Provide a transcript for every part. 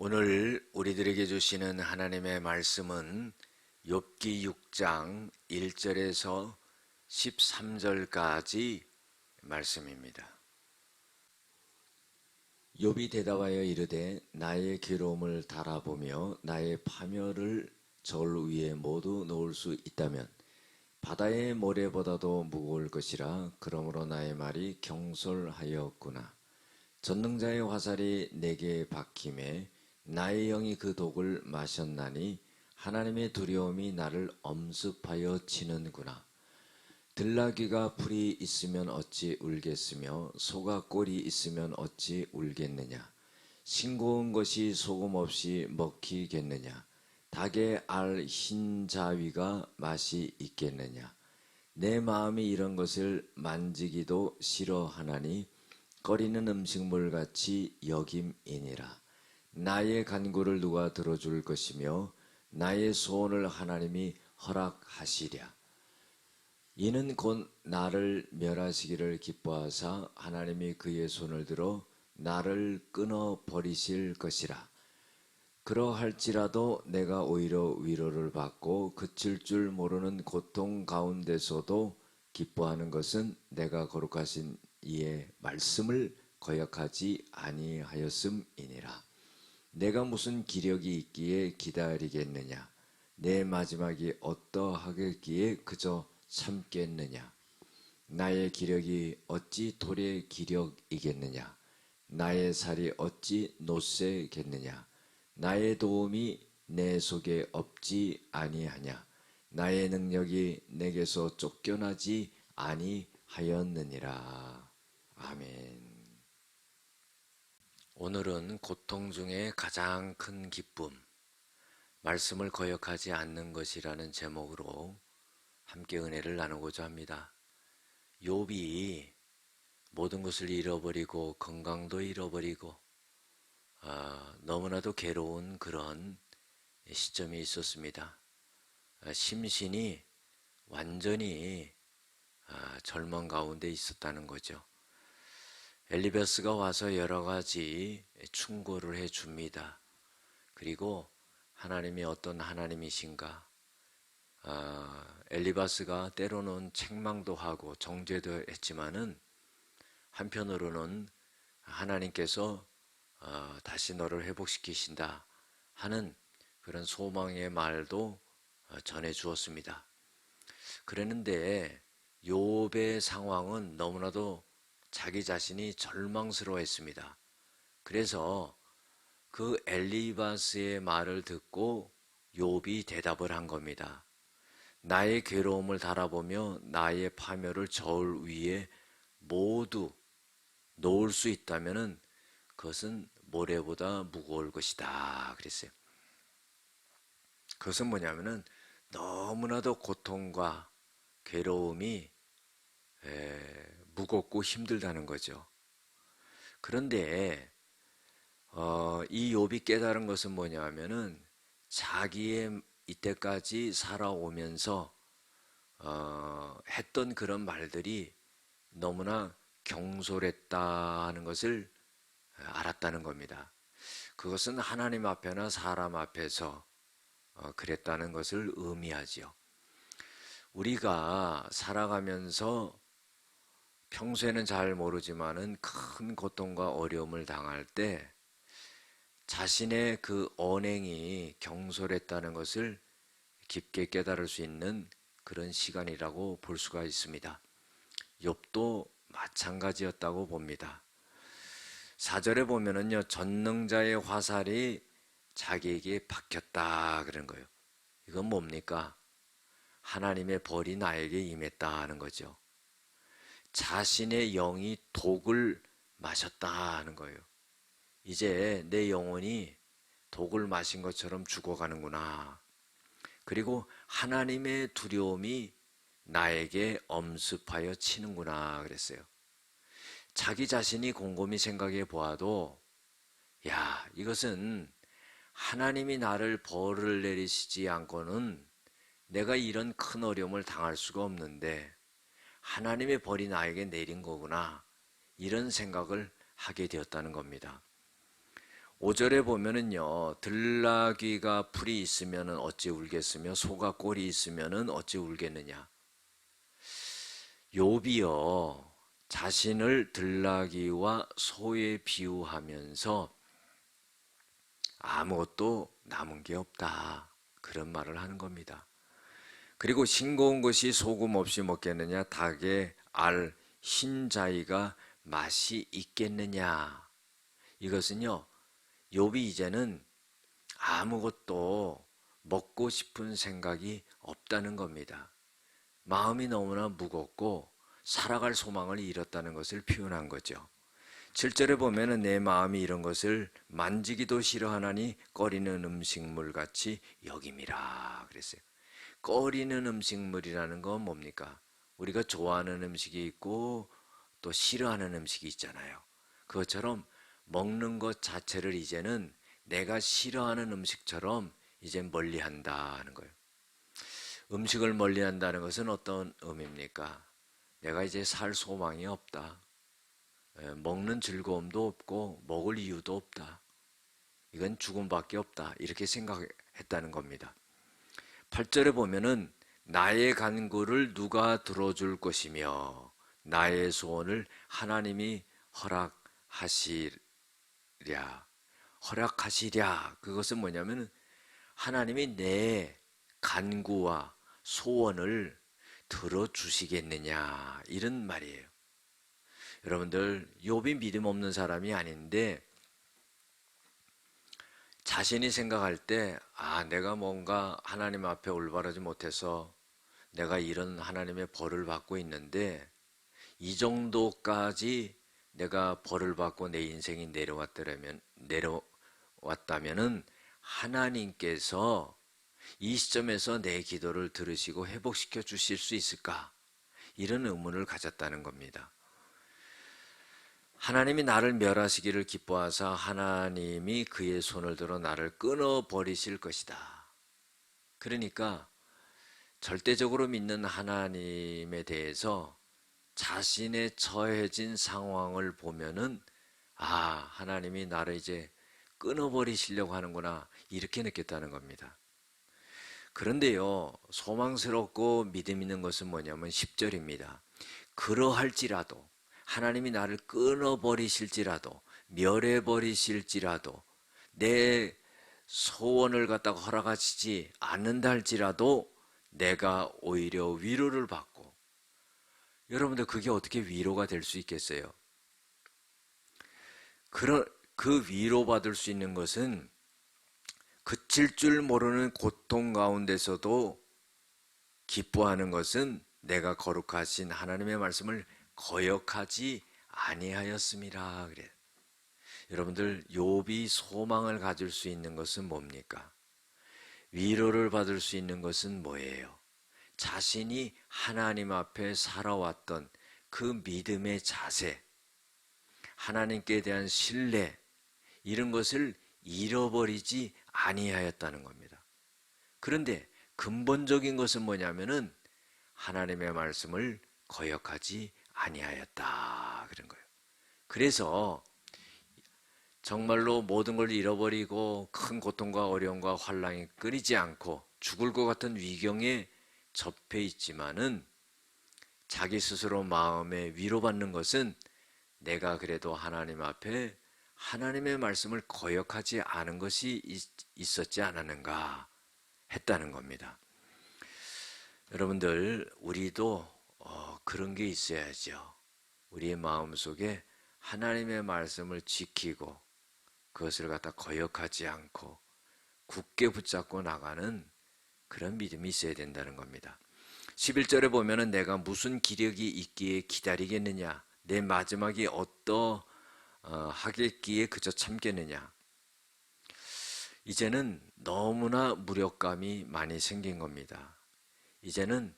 오늘 우리들에게 주시는 하나님의 말씀은 욥기 6장 1절에서 13절까지 말씀입니다. 욥이 대답하여 이르되 나의 괴로움을 달아보며 나의 파멸을 저울 위에 모두 놓을 수 있다면 바다의 모래보다도 무거울 것이라. 그러므로 나의 말이 경솔하였구나. 전능자의 화살이 내게 박힘에 나의 영이 그 독을 마셨나니 하나님의 두려움이 나를 엄습하여 치는구나. 들나귀가 풀이 있으면 어찌 울겠으며 소가 꼴이 있으면 어찌 울겠느냐. 싱거운 것이 소금 없이 먹히겠느냐. 닭의 알 흰자위가 맛이 있겠느냐. 내 마음이 이런 것을 만지기도 싫어하나니 꺼리는 음식물같이 여김이니라. 나의 간구를 누가 들어줄 것이며 나의 소원을 하나님이 허락하시랴. 이는 곧 나를 멸하시기를 기뻐하사 하나님이 그의 손을 들어 나를 끊어 버리실 것이라. 그러할지라도 내가 오히려 위로를 받고 그칠 줄 모르는 고통 가운데서도 기뻐하는 것은 내가 거룩하신 이의 말씀을 거역하지 아니하였음이니라. 내가 무슨 기력이 있기에 기다리겠느냐. 내 마지막이 어떠하겠기에 그저 참겠느냐. 나의 기력이 어찌 돌의 기력이겠느냐. 나의 살이 어찌 노쇠겠느냐. 나의 도움이 내 속에 없지 아니하냐. 나의 능력이 내게서 쫓겨나지 아니하였느니라. 아멘. 오늘은 고통 중에 가장 큰 기쁨, 말씀을 거역하지 않는 것이라는 제목으로 함께 은혜를 나누고자 합니다. 욥이 모든 것을 잃어버리고 건강도 잃어버리고 너무나도 괴로운 그런 시점이 있었습니다. 심신이 완전히 절망 가운데 있었다는 거죠. 엘리바스가 와서 여러 가지 충고를 해줍니다. 그리고 하나님이 어떤 하나님이신가, 엘리바스가 때로는 책망도 하고 정죄도 했지만은 한편으로는 하나님께서 다시 너를 회복시키신다 하는 그런 소망의 말도 전해 주었습니다. 그랬는데 욥의 상황은 너무나도 자기 자신이 절망스러워했습니다. 그래서 그 엘리바스의 말을 듣고 욥이 대답을 한 겁니다. 나의 괴로움을 달아보며 나의 파멸을 저울 위에 모두 놓을 수 있다면 그것은 모래보다 무거울 것이다 그랬어요. 그것은 뭐냐면은 너무나도 고통과 괴로움이 무겁고 힘들다는 거죠. 그런데 이 욥이 깨달은 것은 뭐냐면은 자기의 이때까지 살아오면서 했던 그런 말들이 너무나 경솔했다는 것을 알았다는 겁니다. 그것은 하나님 앞에나 사람 앞에서 그랬다는 것을 의미하지요. 우리가 살아가면서 평소에는 잘 모르지만은 큰 고통과 어려움을 당할 때 자신의 그 언행이 경솔했다는 것을 깊게 깨달을 수 있는 그런 시간이라고 볼 수가 있습니다. 욥도 마찬가지였다고 봅니다. 4절에 보면은요, 전능자의 화살이 자기에게 박혔다 그런 거예요. 이건 뭡니까? 하나님의 벌이 나에게 임했다 하는 거죠. 자신의 영이 독을 마셨다 하는 거예요. 이제 내 영혼이 독을 마신 것처럼 죽어가는구나. 그리고 하나님의 두려움이 나에게 엄습하여 치는구나 그랬어요. 자기 자신이 곰곰이 생각해 보아도 이것은 하나님이 나를 벌을 내리시지 않고는 내가 이런 큰 어려움을 당할 수가 없는데 하나님의 벌이 나에게 내린 거구나, 이런 생각을 하게 되었다는 겁니다. 5절에 보면은요, 들나귀가 풀이 있으면은 어찌 울겠으며 소가 꼴이 있으면은 어찌 울겠느냐. 욥이요, 자신을 들나귀와 소에 비유하면서 아무것도 남은 게 없다, 그런 말을 하는 겁니다. 그리고 싱거운 것이 소금 없이 먹겠느냐, 닭의 알 흰자위가 맛이 있겠느냐. 이것은요, 욥이 이제는 아무것도 먹고 싶은 생각이 없다는 겁니다. 마음이 너무나 무겁고 살아갈 소망을 잃었다는 것을 표현한 거죠. 7절에 보면은 내 마음이 이런 것을 만지기도 싫어하나니 꺼리는 음식물 같이 여김이라 그랬어요. 꺼리는 음식물이라는 건 뭡니까? 우리가 좋아하는 음식이 있고 또 싫어하는 음식이 있잖아요. 그것처럼 먹는 것 자체를 이제는 내가 싫어하는 음식처럼 이제 멀리한다 하는 거예요. 음식을 멀리한다는 것은 어떤 의미입니까? 내가 이제 살 소망이 없다. 먹는 즐거움도 없고 먹을 이유도 없다. 이건 죽음밖에 없다. 이렇게 생각했다는 겁니다. 8절에 보면은 나의 간구를 누가 들어줄 것이며 나의 소원을 하나님이 허락하시랴. 그것은 뭐냐면 하나님이 내 간구와 소원을 들어주시겠느냐, 이런 말이에요. 여러분들, 욥이 믿음 없는 사람이 아닌데 자신이 생각할 때, 내가 뭔가 하나님 앞에 올바르지 못해서 내가 이런 하나님의 벌을 받고 있는데 이 정도까지 내가 벌을 받고 내 인생이 내려왔다면은 하나님께서 이 시점에서 내 기도를 들으시고 회복시켜 주실 수 있을까? 이런 의문을 가졌다는 겁니다. 하나님이 나를 멸하시기를 기뻐하사 하나님이 그의 손을 들어 나를 끊어버리실 것이다. 그러니까 절대적으로 믿는 하나님에 대해서 자신의 처해진 상황을 보면은 하나님이 나를 이제 끊어버리시려고 하는구나, 이렇게 느꼈다는 겁니다. 그런데요, 소망스럽고 믿음 있는 것은 뭐냐면 10절입니다. 그러할지라도, 하나님이 나를 끊어버리실지라도, 멸해버리실지라도, 내 소원을 갖다가 허락하시지 않는다 할지라도 내가 오히려 위로를 받고, 여러분들 그게 어떻게 위로가 될 수 있겠어요? 그 위로받을 수 있는 것은 그칠 줄 모르는 고통 가운데서도 기뻐하는 것은 내가 거룩하신 하나님의 말씀을 거역하지 아니하였음이라 그래. 여러분들, 욥이 소망을 가질 수 있는 것은 뭡니까? 위로를 받을 수 있는 것은 뭐예요? 자신이 하나님 앞에 살아왔던 그 믿음의 자세, 하나님께 대한 신뢰, 이런 것을 잃어버리지 아니하였다는 겁니다. 그런데 근본적인 것은 뭐냐면은 하나님의 말씀을 거역하지 아니하였다, 그런 거예요. 그래서 정말로 모든 걸 잃어버리고 큰 고통과 어려움과 환란이 끊이지 않고 죽을 것 같은 위경에 접해 있지만은 자기 스스로 마음에 위로받는 것은 내가 그래도 하나님 앞에 하나님의 말씀을 거역하지 않은 것이 있었지 않았는가 했다는 겁니다. 여러분들, 우리도 그런 게 있어야죠. 우리의 마음속에 하나님의 말씀을 지키고 그것을 갖다 거역하지 않고 굳게 붙잡고 나가는 그런 믿음이 있어야 된다는 겁니다. 11절에 보면은 내가 무슨 기력이 있기에 기다리겠느냐, 내 마지막이 하겠기에 그저 참겠느냐. 이제는 너무나 무력감이 많이 생긴 겁니다. 이제는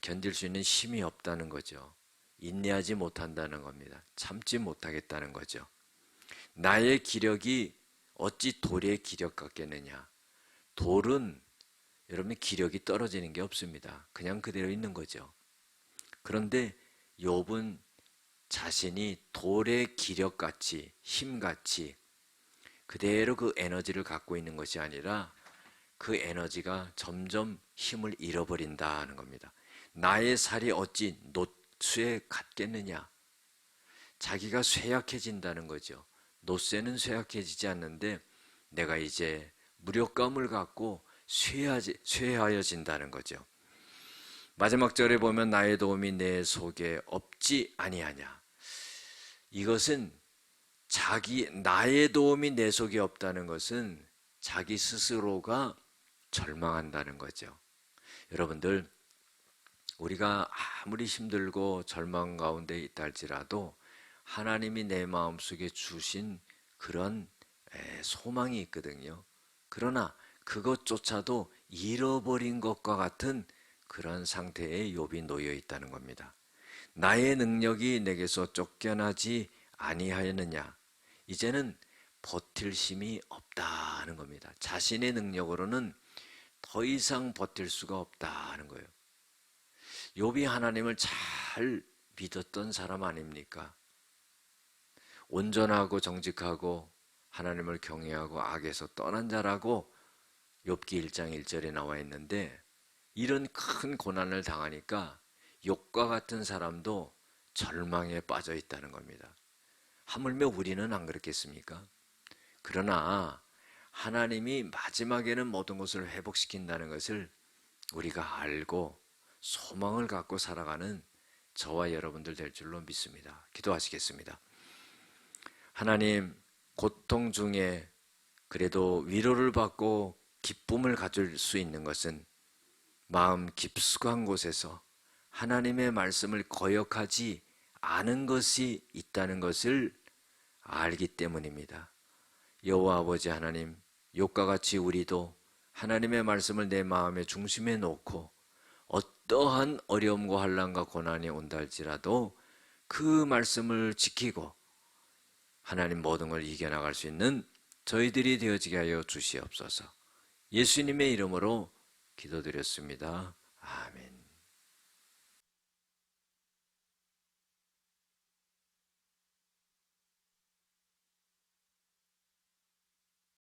견딜 수 있는 힘이 없다는 거죠. 인내하지 못한다는 겁니다. 참지 못하겠다는 거죠. 나의 기력이 어찌 돌의 기력 같겠느냐. 돌은 여러분의 기력이 떨어지는 게 없습니다. 그냥 그대로 있는 거죠. 그런데 욥은 자신이 돌의 기력같이, 힘같이 그대로 그 에너지를 갖고 있는 것이 아니라 그 에너지가 점점 힘을 잃어버린다는 겁니다. 나의 살이 어찌 놋쇠 같겠느냐. 자기가 쇠약해진다는 거죠. 놋쇠는 쇠약해지지 않는데 내가 이제 무력감을 갖고 쇠하여진다는 거죠. 마지막 절에 보면 나의 도움이 내 속에 없지 아니하냐. 이것은 나의 도움이 내 속에 없다는 것은 자기 스스로가 절망한다는 거죠. 여러분들, 우리가 아무리 힘들고 절망 가운데 있다 할지라도 하나님이 내 마음속에 주신 그런 소망이 있거든요. 그러나 그것조차도 잃어버린 것과 같은 그런 상태에 욥이 놓여 있다는 겁니다. 나의 능력이 내게서 쫓겨나지 아니하였느냐. 이제는 버틸 힘이 없다는 겁니다. 자신의 능력으로는 더 이상 버틸 수가 없다는 거예요. 욥이 하나님을 잘 믿었던 사람 아닙니까? 온전하고 정직하고 하나님을 경외하고 악에서 떠난 자라고 욥기 1장 1절에 나와 있는데, 이런 큰 고난을 당하니까 욥과 같은 사람도 절망에 빠져 있다는 겁니다. 하물며 우리는 안 그렇겠습니까? 그러나 하나님이 마지막에는 모든 것을 회복시킨다는 것을 우리가 알고 소망을 갖고 살아가는 저와 여러분들 될 줄로 믿습니다. 기도하시겠습니다. 하나님, 고통 중에 그래도 위로를 받고 기쁨을 가질 수 있는 것은 마음 깊숙한 곳에서 하나님의 말씀을 거역하지 않은 것이 있다는 것을 알기 때문입니다. 여호와 아버지 하나님, 욥과 같이 우리도 하나님의 말씀을 내 마음의 중심에 놓고 어떠한 어려움과 환난과 고난이 온다 할지라도 그 말씀을 지키고 하나님 모든 걸 이겨나갈 수 있는 저희들이 되어지게 하여 주시옵소서. 예수님의 이름으로 기도드렸습니다. 아멘.